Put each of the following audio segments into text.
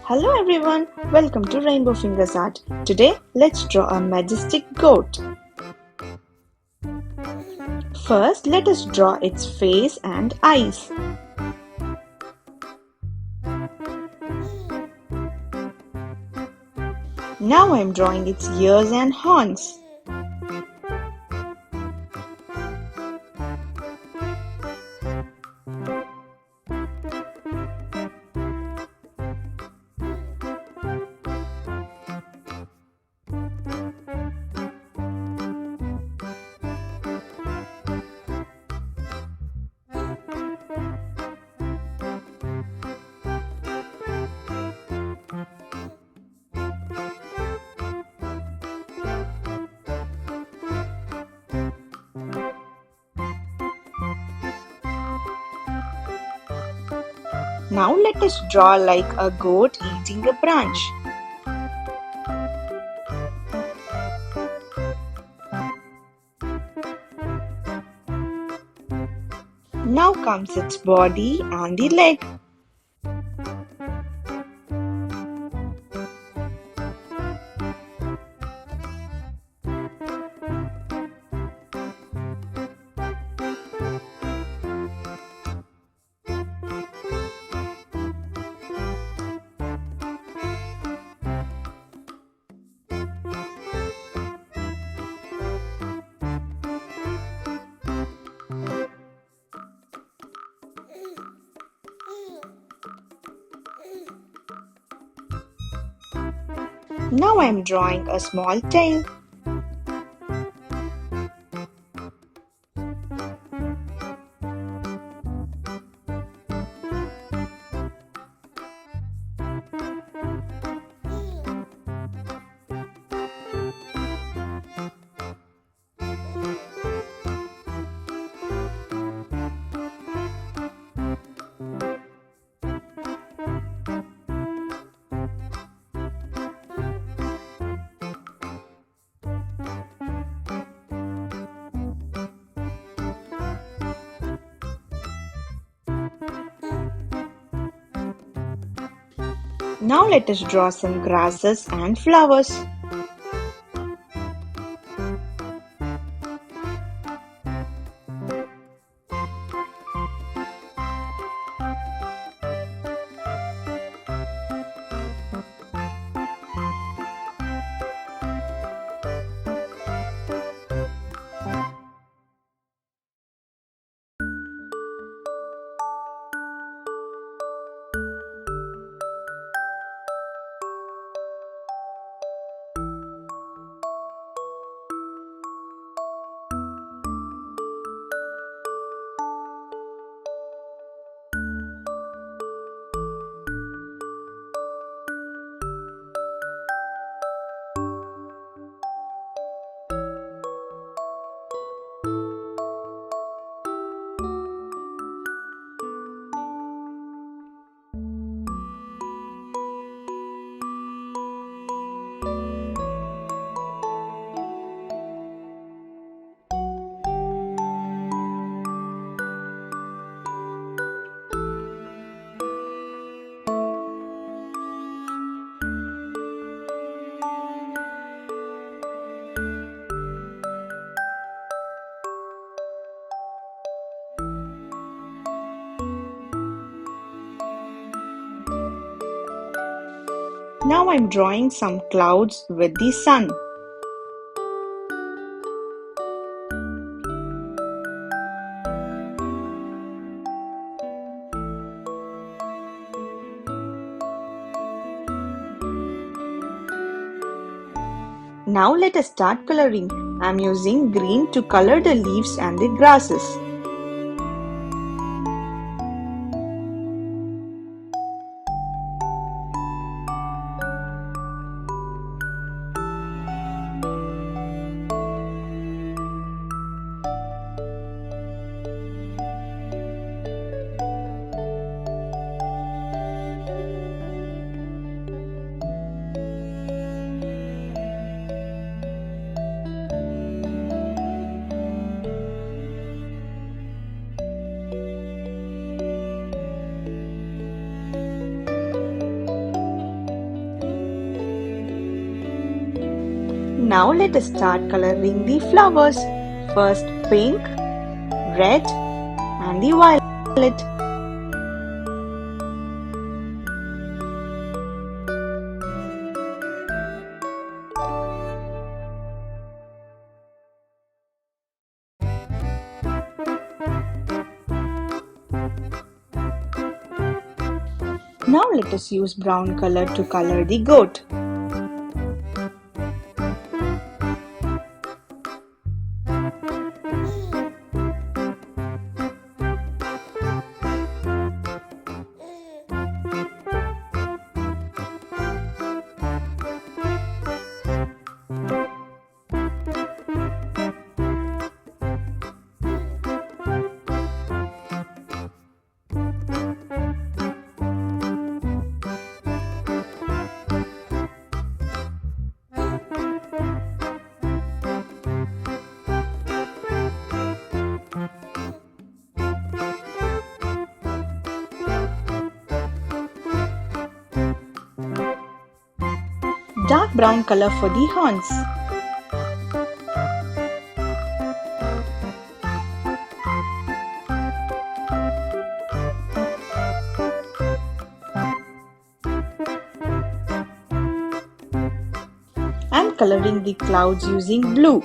Hello everyone, welcome to Rainbow Fingers Art. Today, let's draw a majestic goat. First, let us draw its face and eyes. Now I am drawing its ears and horns. Now let us draw like a goat eating a branch. Now comes its body and the leg. Now I am drawing a small tail. Now let us draw some grasses and flowers. Now I'm drawing some clouds with the sun. Now let us start coloring. I'm using green to color the leaves and the grasses. Now let us start coloring the flowers. First pink, red and the violet. Now let us use brown color to color the goat. Dark brown color for the horns. I'm coloring the clouds using blue.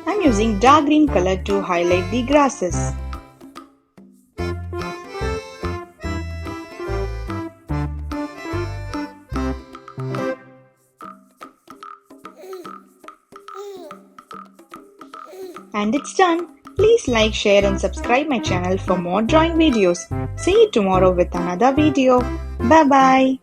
I'm using dark green color to highlight the grasses. And it's done. Please like, share and subscribe my channel for more drawing videos. See you tomorrow with another video. Bye bye.